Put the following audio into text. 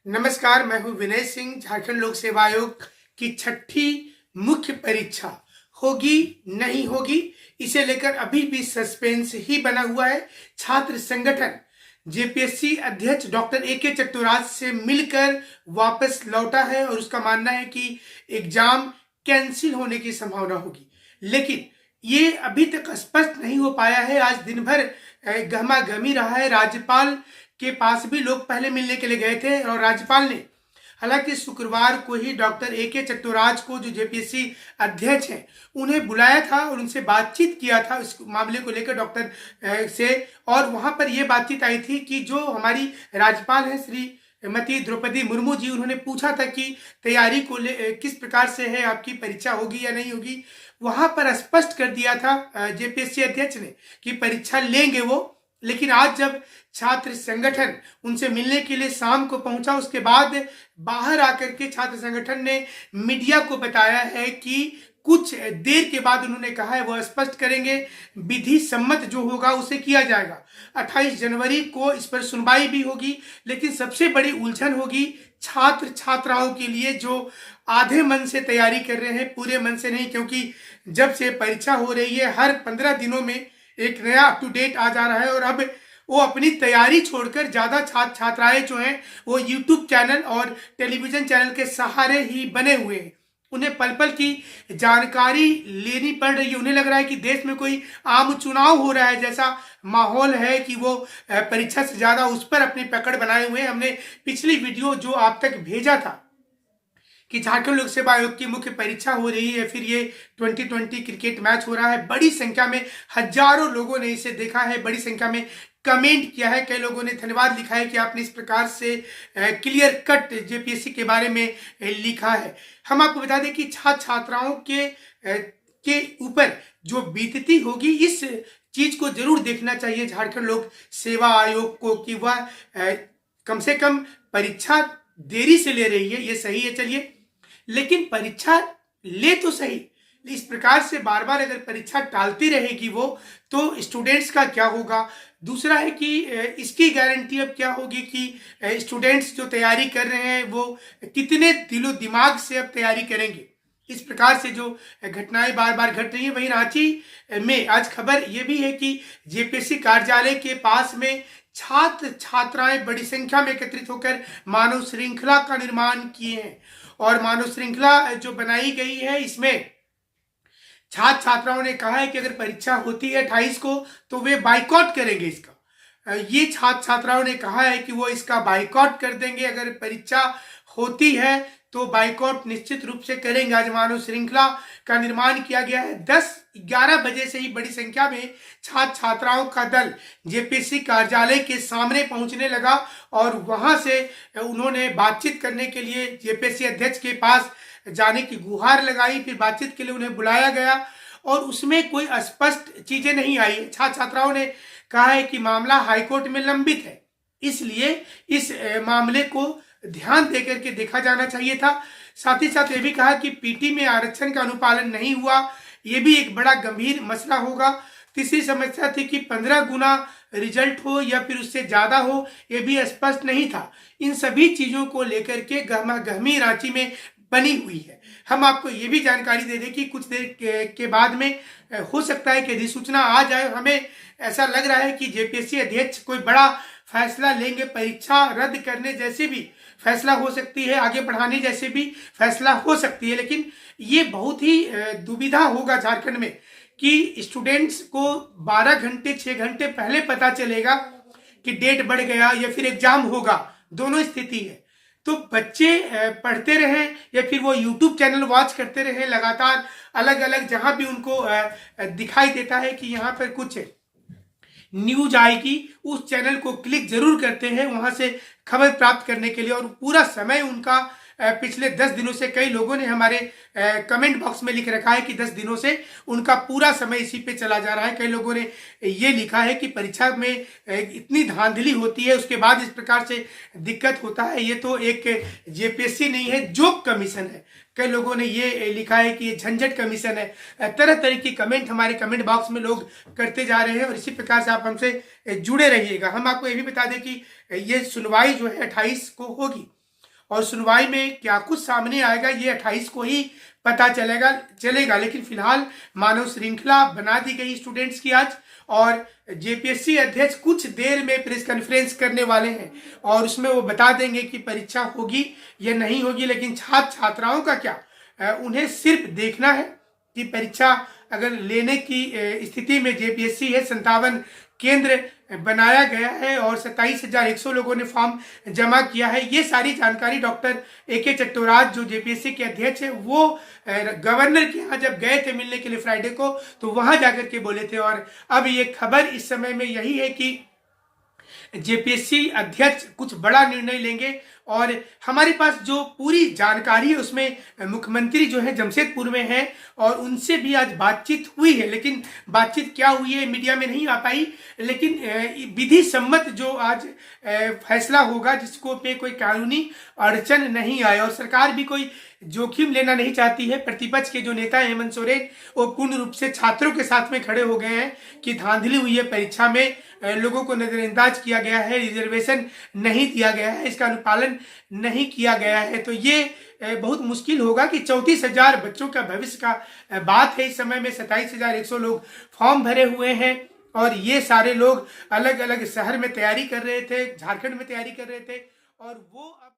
नमस्कार, मैं हूं विनय सिंह। झारखंड लोक सेवा आयोग की छठी मुख्य परीक्षा होगी नहीं होगी, इसे लेकर अभी भी सस्पेंस ही बना हुआ है। छात्र संगठन जेपीएससी अध्यक्ष डॉक्टर ए.के. चट्टोराज से मिलकर वापस लौटा है और उसका मानना है कि एग्जाम कैंसिल होने की संभावना होगी, लेकिन ये अभी तक स्पष्ट नहीं हो पाया है। आज दिन भर गहमा गहमी रहा है। राज्यपाल के पास भी लोग पहले मिलने के लिए गए थे और राज्यपाल ने हालांकि शुक्रवार को ही डॉक्टर ए.के. चट्टोराज को, जो जेपीएससी अध्यक्ष हैं, उन्हें बुलाया था और उनसे बातचीत किया था इस मामले को लेकर डॉक्टर से। और वहां पर यह बातचीत आई थी कि जो हमारी राज्यपाल है श्रीमती द्रौपदी मुर्मू जी, उन्होंने पूछा था कि तैयारी को किस प्रकार से है, आपकी परीक्षा होगी या नहीं होगी। वहां पर स्पष्ट कर दिया था जेपीएससी अध्यक्ष ने कि परीक्षा लेंगे वो। लेकिन आज जब छात्र संगठन उनसे मिलने के लिए शाम को पहुंचा, उसके बाद बाहर आकर के छात्र संगठन ने मीडिया को बताया है कि कुछ देर के बाद उन्होंने कहा है वो स्पष्ट करेंगे, विधि सम्मत जो होगा उसे किया जाएगा। 28 जनवरी को इस पर सुनवाई भी होगी, लेकिन सबसे बड़ी उलझन होगी छात्र छात्राओं के लिए जो आधे मन से तैयारी कर रहे हैं, पूरे मन से नहीं। क्योंकि जब से परीक्षा हो रही है, हर 15 दिनों में एक नया अप टू डेट आ जा रहा है और अब वो अपनी तैयारी छोड़कर ज्यादा छात्र छात्राएं जो हैं वो यूट्यूब चैनल और टेलीविजन चैनल के सहारे ही बने हुए हैं। उन्हें पल पल की जानकारी लेनी पड़ रही है। उन्हें लग रहा है कि देश में कोई आम चुनाव हो रहा है जैसा माहौल है कि वो परीक्षा से ज्यादा उस पर अपनी पकड़ बनाए हुए हैं। हमने पिछली वीडियो जो आप तक भेजा था कि झारखंड लोक सेवा आयोग की मुख्य परीक्षा हो रही है, फिर ये 2020 क्रिकेट मैच हो रहा है। बड़ी संख्या में हजारों लोगों ने इसे देखा है, बड़ी संख्या में कमेंट किया है। कई लोगों ने धन्यवाद लिखा है कि आपने इस प्रकार से क्लियर कट जेपीएससी के बारे में लिखा है। हम आपको बता दें कि छात्र छात्राओं के ऊपर जो बीतती होगी, इस चीज को जरूर देखना चाहिए झारखंड लोक सेवा आयोग को कि वह कम से कम परीक्षा देरी से ले रही है, ये सही है, चलिए, लेकिन परीक्षा ले तो सही। इस प्रकार से बार बार अगर परीक्षा टालती रहेगी वो, तो स्टूडेंट्स का क्या होगा। दूसरा है कि इसकी गारंटी अब क्या होगी कि स्टूडेंट्स जो तैयारी कर रहे हैं वो कितने दिलो दिमाग से अब तैयारी करेंगे। इस प्रकार से जो घटनाएं बार बार घट रही है। वहीं रांची में आज खबर यह भी है कि जेपीएससी कार्यालय के पास में छात्र छात्राएं बड़ी संख्या में एकत्रित होकर मानव श्रृंखला का निर्माण किए हैं। और मानव श्रृंखला जो बनाई गई है, इसमें छात्र छात्राओं ने कहा है कि अगर परीक्षा होती है 28 को तो वे बाइकआउट करेंगे इसका। ये छात्र छात्राओं ने कहा है कि वो इसका बाइकआउट कर देंगे। अगर परीक्षा होती है तो बाइकआउट निश्चित रूप से करेंगे। आज मानव श्रृंखला का निर्माण किया गया है। 10-11 बजे से ही बड़ी संख्या में छात्र छात्राओं का दल जेपीएससी कार्यालय के सामने पहुंचने लगा और वहां से उन्होंने बातचीत करने के लिए जेपीएससी अध्यक्ष के पास जाने की गुहार लगाई। फिर बातचीत के लिए उन्हें बुलाया गया और उसमें कोई स्पष्ट चीजें नहीं आई। छात्र छात्राओं ने कहा है कि मामला हाईकोर्ट में लंबित है, इसलिए इस मामले को ध्यान देकर के देखा जाना चाहिए था। साथ ही साथ ये भी कहा कि पीटी में आरक्षण का अनुपालन नहीं हुआ, ये भी एक बड़ा गंभीर मसला होगा। तीसरी समस्या थी कि 15 गुना रिजल्ट हो या फिर उससे ज्यादा हो, यह भी स्पष्ट नहीं था। इन सभी चीजों को लेकर के गहमा गहमी रांची में बनी हुई है। हम आपको ये भी जानकारी दे दें कि कुछ देर के बाद में हो सकता है कि अधिसूचना आ जाए। हमें ऐसा लग रहा है कि जेपीएससी अध्यक्ष कोई बड़ा फैसला लेंगे। परीक्षा रद्द करने जैसे भी फैसला हो सकती है, आगे बढ़ाने जैसे भी फैसला हो सकती है, लेकिन ये बहुत ही दुविधा होगा झारखंड में कि स्टूडेंट्स को 12 घंटे 6 घंटे पहले पता चलेगा कि डेट बढ़ गया या फिर एग्जाम होगा, दोनों स्थिति है। तो बच्चे पढ़ते रहे या फिर वो यूट्यूब चैनल वॉच करते रहे लगातार, अलग अलग जहां भी उनको दिखाई देता है कि यहाँ पर कुछ न्यूज आएगी, उस चैनल को क्लिक जरूर करते हैं वहां से खबर प्राप्त करने के लिए। और पूरा समय उनका पिछले 10 दिनों से, कई लोगों ने हमारे कमेंट बॉक्स में लिख रखा है कि 10 दिनों से उनका पूरा समय इसी पे चला जा रहा है। कई लोगों ने ये लिखा है कि परीक्षा में इतनी धांधली होती है, उसके बाद इस प्रकार से दिक्कत होता है। ये तो एक जेपीएससी नहीं है, जोक कमीशन है। कई लोगों ने ये लिखा है कि ये झंझट कमीशन है। तरह तरह की कमेंट हमारे कमेंट बॉक्स में लोग करते जा रहे हैं और इसी प्रकार से आप हमसे जुड़े रहिएगा। हम आपको ये भी बता दें कि ये सुनवाई जो है 28 को होगी और सुनवाई में क्या कुछ सामने आएगा ये 28 को ही पता चलेगा। लेकिन फिलहाल मानव श्रृंखला बना दी गई स्टूडेंट्स की आज, और जेपीएससी अध्यक्ष कुछ देर में प्रेस कॉन्फ्रेंस करने वाले हैं और उसमें वो बता देंगे कि परीक्षा होगी या नहीं होगी। लेकिन छात्र छात्राओं का क्या, उन्हें सिर्फ देखना है कि परीक्षा अगर लेने की स्थिति में जेपीएससी है। 57 केंद्र बनाया गया है और 27,100 लोगों ने फॉर्म जमा किया है। ये सारी जानकारी डॉक्टर AK चट्टोराज जो जेपीएससी के अध्यक्ष है वो गवर्नर के यहाँ जब गए थे मिलने के लिए फ्राइडे को, तो वहां जाकर के बोले थे। और अब ये खबर इस समय में यही है कि जेपीएससी अध्यक्ष कुछ बड़ा निर्णय लेंगे। और हमारे पास जो पूरी जानकारी है उसमें मुख्यमंत्री जो है जमशेदपुर में है और उनसे भी आज बातचीत हुई है। लेकिन बातचीत क्या हुई है मीडिया में नहीं आ पाई। लेकिन विधि सम्मत जो आज फैसला होगा जिसको पे कोई कानूनी अड़चन नहीं आए, और सरकार भी कोई जोखिम लेना नहीं चाहती है। प्रतिपक्ष के जो नेता है हेमंत सोरेन वो पूर्ण रूप से छात्रों के साथ में खड़े हो गए हैं कि धांधली हुई है, परीक्षा में लोगों को नजरअंदाज किया गया है, रिजर्वेशन नहीं दिया गया है, इसका अनुपालन नहीं किया गया है। तो ये बहुत मुश्किल होगा कि 34,000 बच्चों का भविष्य का बात है। इस समय में 27,100 लोग फॉर्म भरे हुए हैं और ये सारे लोग अलग अलग शहर में तैयारी कर रहे थे, झारखंड में तैयारी कर रहे थे, और वो अब